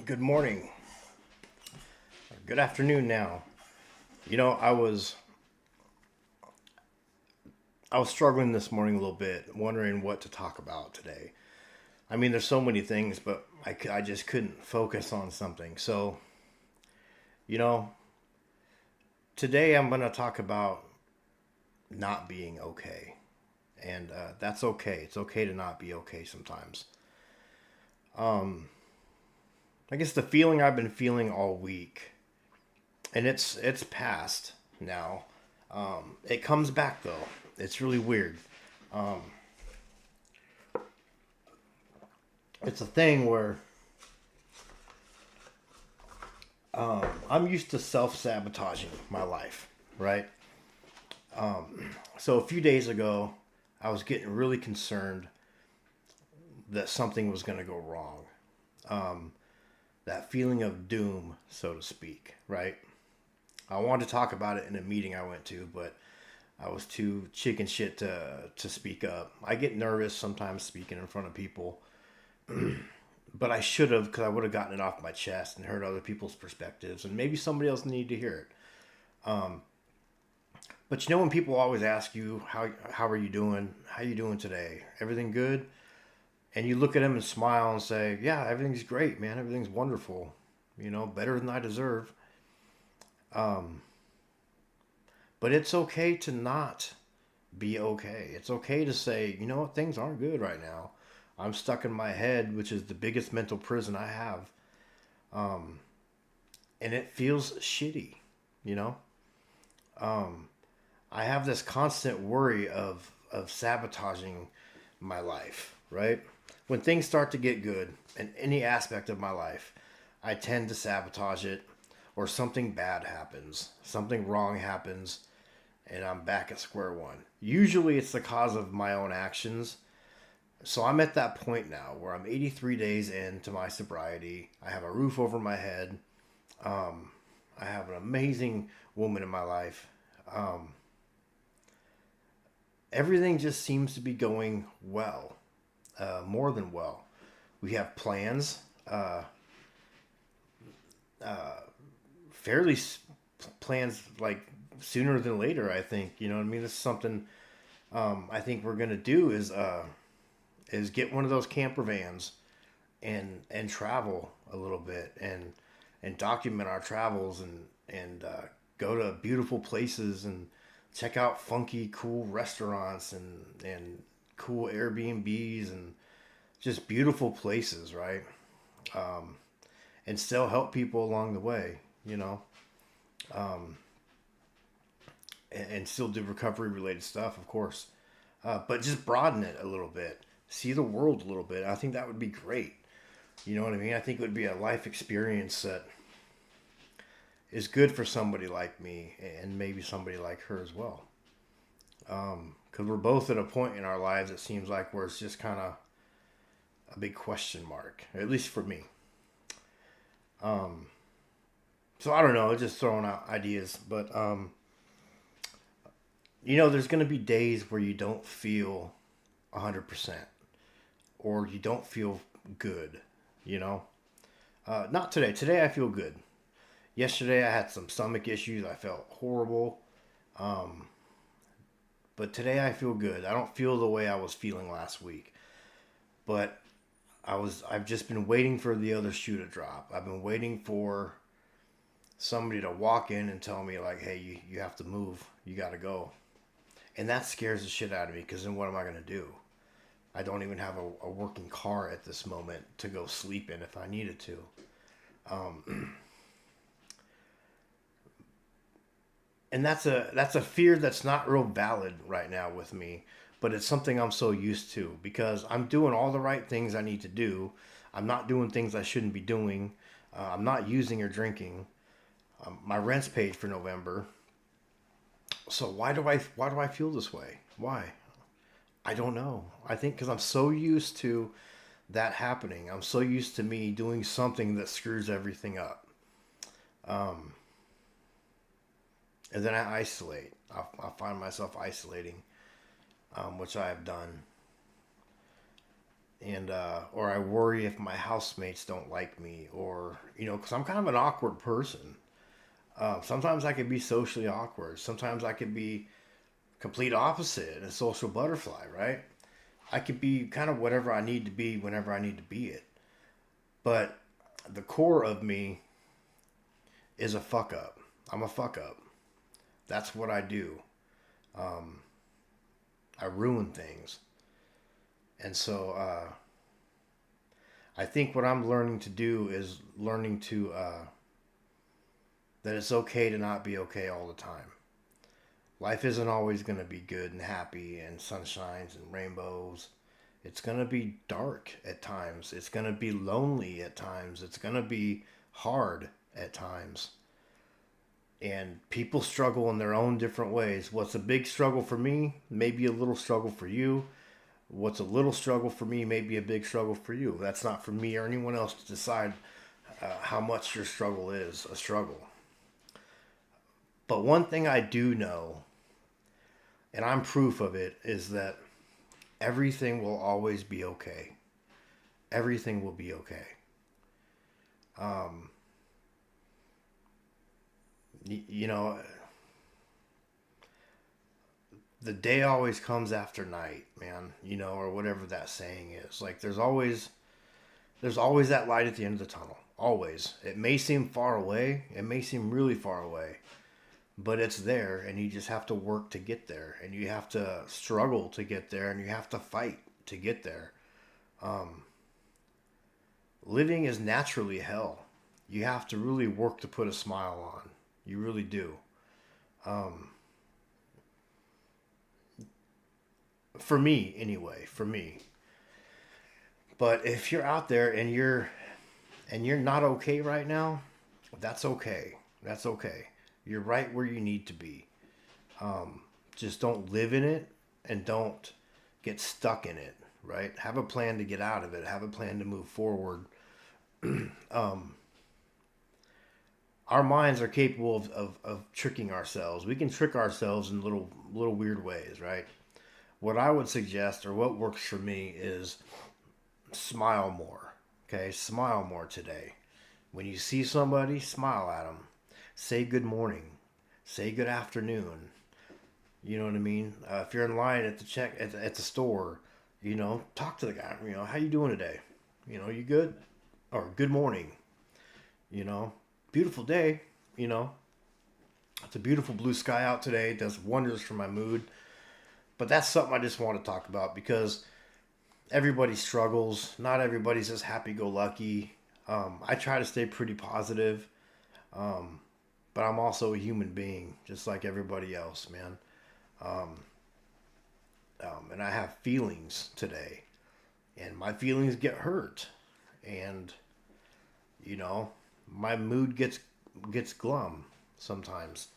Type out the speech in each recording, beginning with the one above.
Good morning. Good afternoon now. I was struggling this morning a little bit, wondering what to talk about today. I mean, there's so many things, but I just couldn't focus on something. So, you know, today I'm going to talk about not being okay. And that's okay. It's okay to not be okay sometimes. Um, I guess the feeling I've been feeling all week, and it's past now. It comes back though. It's really weird. Um, it's a thing where I'm used to self sabotaging my life, right? So a few days ago, I was getting really concerned that something was going to go wrong. Um, that feeling of doom, so to speak, right? I wanted to talk about it in a meeting I went to, but I was too chicken shit to speak up. I get nervous sometimes speaking in front of people, but I should have because I would have gotten it off my chest and heard other people's perspectives, and maybe somebody else needed to hear it. But when people always ask you how are you doing? How you doing today? Everything good? And you look at them and smile and say, "Yeah, everything's great, man. Everything's wonderful. Better than I deserve." Um, but it's okay to not be okay. It's okay to say, you know what, things aren't good right now. I'm stuck in my head, which is the biggest mental prison I have. Um, and it feels shitty, you know? Um, I have this constant worry of sabotaging my life, right? When things start to get good in any aspect of my life, I tend to sabotage it, or something bad happens, something wrong happens, and I'm back at square one. Usually it's the cause of my own actions. So I'm at that point now where I'm 83 days into my sobriety. I have a roof over my head. Um, I have an amazing woman in my life. Um, Everything just seems to be going well, more than well. We have plans, uh, uh, fairly plans like sooner than later. I think what I mean. This is something I think we're gonna do is get one of those camper vans and travel a little bit and document our travels and go to beautiful places and check out funky cool restaurants and cool Airbnbs and just beautiful places, right? Um, and still help people along the way, um, and still do recovery related stuff, of course. But just broaden it a little bit, see the world a little bit. I think that would be great. You know what I mean? I think it would be a life experience that is good for somebody like me and maybe somebody like her as well. Because we're both at a point in our lives, it seems like, where it's just kind of a big question mark, at least for me. Um, so I don't know, just throwing out ideas, but there's going to be days where you don't feel 100% or you don't feel good, you know? Not today. Today I feel good. Yesterday I had some stomach issues. I felt horrible. Um, but today I feel good. I don't feel the way I was feeling last week. But I've just been waiting for the other shoe to drop. I've been waiting for somebody to walk in and tell me like, "Hey, you have to move. You got to go." And that scares the shit out of me because then what am I going to do? I don't even have a working car at this moment to go sleep in if I needed to. Um, and that's a fear that's not real valid right now with me, but it's something I'm so used to because I'm doing all the right things I need to do. I'm not doing things I shouldn't be doing. I'm not using or drinking. My rent's paid for November. So why do I feel this way? Why? I don't know. I think because I'm so used to that happening. I'm so used to me doing something that screws everything up. Um, and then I isolate. I find myself isolating, which I have done. and or I worry if my housemates don't like me, or because I'm kind of an awkward person. Sometimes I could be socially awkward. Sometimes I could be complete opposite, a social butterfly, right? I could be kind of whatever I need to be whenever I need to be it. But the core of me is a fuck up. I'm a fuck up. That's what I do. Um, I ruin things. And so I think what I'm learning to do is learning to that it's okay to not be okay all the time. Life isn't always going to be good and happy and sunshines and rainbows. It's going to be dark at times. It's going to be lonely at times. It's going to be hard at times. And people struggle in their own different ways. What's a big struggle for me may be a little struggle for you. What's a little struggle for me may be a big struggle for you. That's not for me or anyone else to decide how much your struggle is a struggle. But one thing I do know, and I'm proof of it, is that everything will always be okay. Everything will be okay. Um, you know, the day always comes after night, man. Or whatever that saying is. Like there's always that light at the end of the tunnel. Always. It may seem far away. It may seem really far away, but it's there, and you just have to work to get there, and you have to struggle to get there, and you have to fight to get there. Um, Living is naturally hell. You have to really work to put a smile on. You really do. Um, for me, anyway. For me. But if you're out there and you're not okay right now, that's okay. That's okay. You're right where you need to be. Um, just don't live in it, and don't get stuck in it, right? Have a plan to get out of it. Have a plan to move forward. um, our minds are capable of tricking ourselves. We can trick ourselves in little weird ways, right? What I would suggest, or what works for me, is smile more. Okay, smile more today. When you see somebody, smile at them. Say good morning. Say good afternoon. You know what I mean? If you're in line at the at the store, talk to the guy. How you doing today? You good? Or good morning. You know, Beautiful day. You know, it's a beautiful blue sky out today. It does wonders for my mood. But that's something I just want to talk about, because everybody struggles. Not everybody's as happy-go-lucky. I try to stay pretty positive, um, but I'm also a human being, just like everybody else, man. Um, and I have feelings today, and my feelings get hurt, and you know, my mood gets glum sometimes.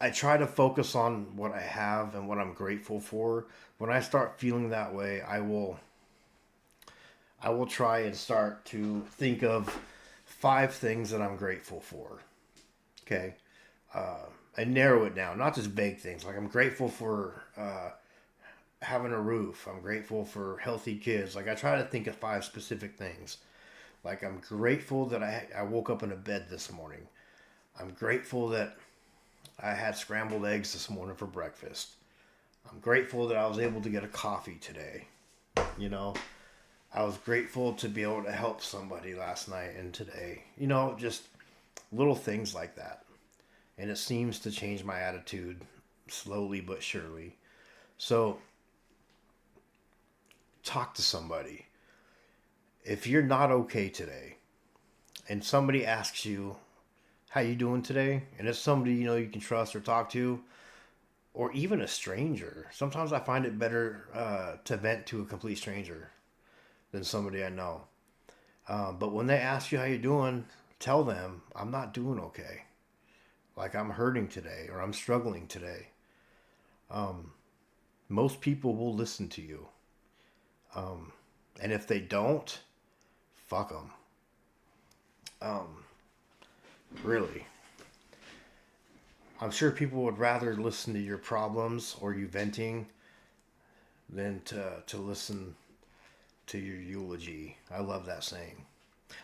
I try to focus on what I have and what I'm grateful for. When I start feeling that way, I will try and start to think of 5 things that I'm grateful for. Okay, and narrow it down, not just vague things. Like I'm grateful for having a roof. I'm grateful for healthy kids. Like I try to think of 5 specific things. Like I'm grateful that I woke up in a bed this morning. I'm grateful that I had scrambled eggs this morning for breakfast. I'm grateful that I was able to get a coffee today. You know, I was grateful to be able to help somebody last night and today. Just little things like that. And it seems to change my attitude slowly but surely. So, talk to somebody. If you're not okay today and somebody asks you, how you doing today? And it's somebody you can trust or talk to, or even a stranger. Sometimes I find it better to vent to a complete stranger than somebody I know. But when they ask you how you doing, tell them I'm not doing okay. Like I'm hurting today or I'm struggling today. Um, Most people will listen to you. Um, and if they don't, fuck them. Um, really. I'm sure people would rather listen to your problems or you venting than to listen to your eulogy. I love that saying.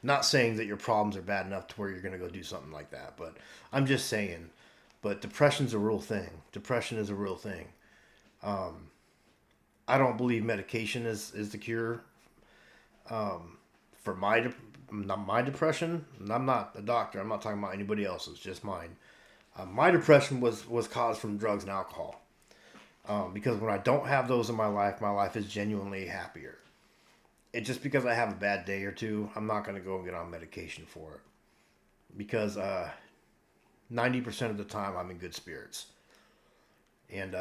Not saying that your problems are bad enough to where you're going to go do something like that, but I'm just saying. But depression's a real thing. Depression is a real thing. I don't believe medication is the cure for my depression. And I'm not a doctor. I'm not talking about anybody else's, just mine. My depression was caused from drugs and alcohol. Because when I don't have those in my life is genuinely happier. It's just because I have a bad day or two, I'm not going to go and get on medication for it. Because 90% of the time I'm in good spirits. And,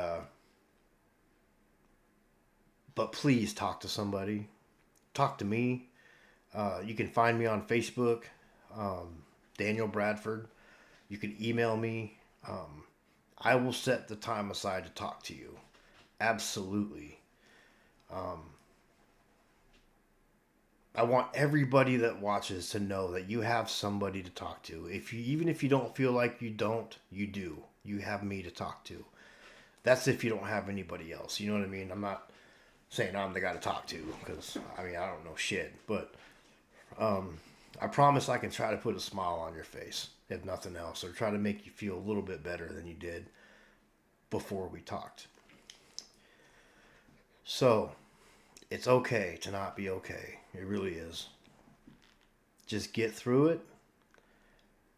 but please talk to somebody. Talk to me. You can find me on Facebook, Daniel Bradford. You can email me. I will set the time aside to talk to you. Absolutely. I want everybody that watches to know that you have somebody to talk to. Even if you don't feel like you don't, you do. You have me to talk to. That's if you don't have anybody else. You know what I mean? I'm not saying I'm the guy to talk to, because I don't know shit. But I promise I can try to put a smile on your face, if nothing else, or try to make you feel a little bit better than you did before we talked. So, it's okay to not be okay. It really is. Just get through it.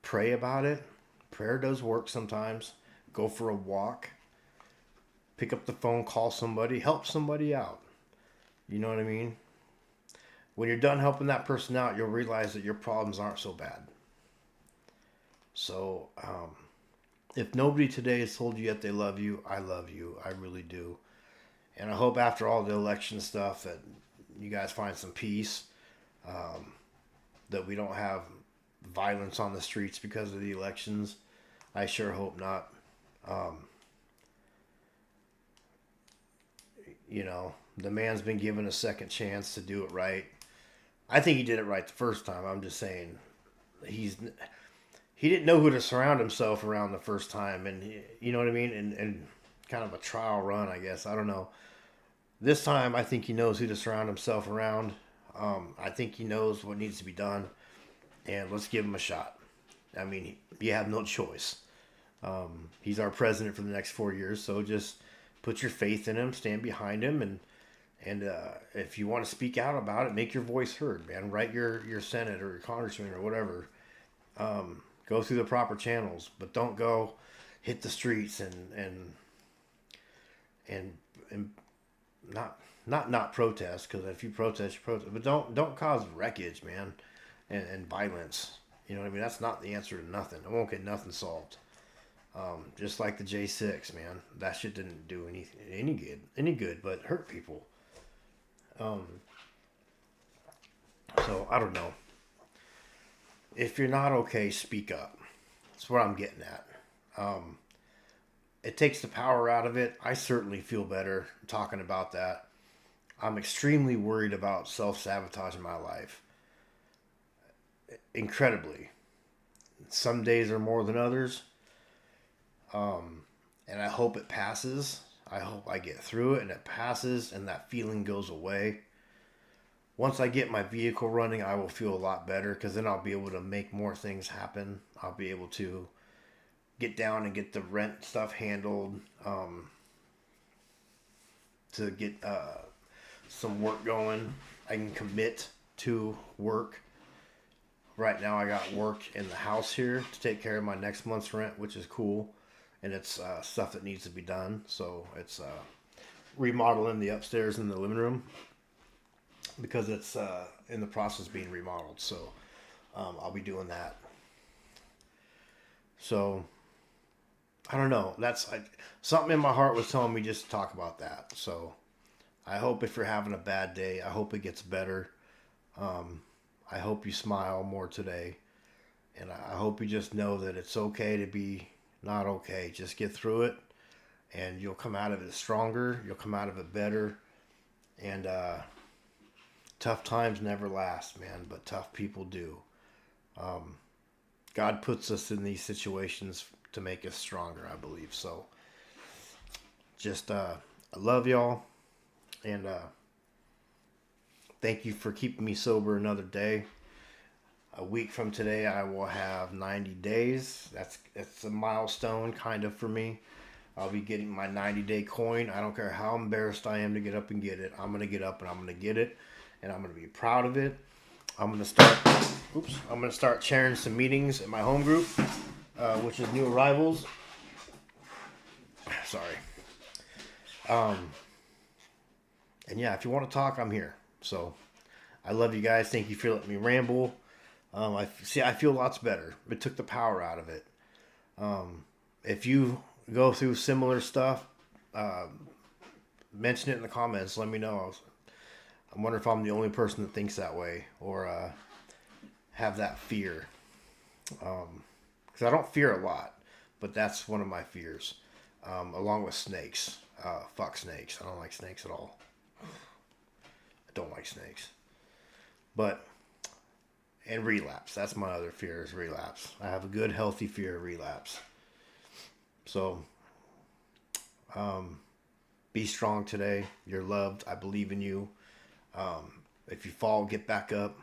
Pray about it. Prayer does work sometimes. Go for a walk. Pick up the phone, call somebody, help somebody out. You know what I mean? When you're done helping that person out, you'll realize that your problems aren't so bad. So, if nobody today has told you yet they love you, I love you. I really do. And I hope after all the election stuff that you guys find some peace. That we don't have violence on the streets because of the elections. I sure hope not. The man's been given a second chance to do it right. I think he did it right the first time. I'm just saying he didn't know who to surround himself around the first time, and you know what I mean, and kind of a trial run, I guess. I don't know. This time, I think he knows who to surround himself around. I think he knows what needs to be done, and let's give him a shot. You have no choice. He's our president for the next 4 years, so just put your faith in him, stand behind him, and if you want to speak out about it, make your voice heard, man. Write your Senate or your congressman or whatever. Go through the proper channels, but don't go hit the streets and not protest, because if you protest, you protest. But don't cause wreckage, man, and violence. You know what I mean? That's not the answer to nothing. It won't get nothing solved. Just like the J6, man. That shit didn't do any good, but hurt people. So, I don't know. If you're not okay, speak up. That's what I'm getting at. It takes the power out of it. I certainly feel better talking about that. I'm extremely worried about self-sabotage in my life. Incredibly. Some days are more than others. And I hope it passes. I hope I get through it and it passes and that feeling goes away. Once I get my vehicle running, I will feel a lot better, because then I'll be able to make more things happen. I'll be able to get down and get the rent stuff handled, to get some work going. I can commit to work. Right now I got work in the house here to take care of my next month's rent, which is cool. And it's stuff that needs to be done. So it's remodeling the upstairs and the living room, because it's in the process of being remodeled. So I'll be doing that. So I don't know. Something in my heart was telling me just to talk about that. So I hope if you're having a bad day, I hope it gets better. I hope you smile more today. And I hope you just know that it's okay to be not okay. Just get through it, and you'll come out of it stronger. You'll come out of it better. And tough times never last, man, but tough people do. God puts us in these situations to make us stronger, I believe. So just I love y'all, And thank you for keeping me sober another day. A week from today, I will have 90 days. That's a milestone kind of for me. I'll be getting my 90-day coin. I don't care how embarrassed I am to get up and get it. I'm going to get up and I'm going to get it. And I'm going to be proud of it. I'm going to start chairing some meetings in my home group, which is new arrivals. Sorry. And yeah, if you want to talk, I'm here. So I love you guys. Thank you for letting me ramble. I feel lots better. It took the power out of it. If you go through similar stuff, mention it in the comments. Let me know. I wonder if I'm the only person that thinks that way or have that fear. Because I don't fear a lot, but that's one of my fears. Along with snakes. Fuck snakes. I don't like snakes at all. I don't like snakes. And relapse. That's my other fear, is relapse. I have a good, healthy fear of relapse. So, be strong today. You're loved. I believe in you. If you fall, get back up.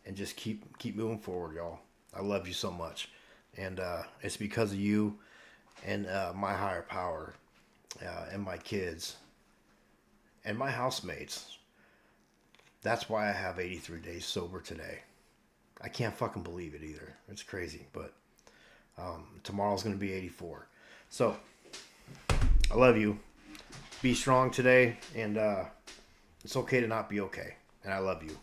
And just keep moving forward, y'all. I love you so much. And it's because of you and my higher power and my kids and my housemates. That's why I have 83 days sober today. I can't fucking believe it either. It's crazy, but tomorrow's going to be 84. So, I love you. Be strong today, and it's okay to not be okay. And I love you.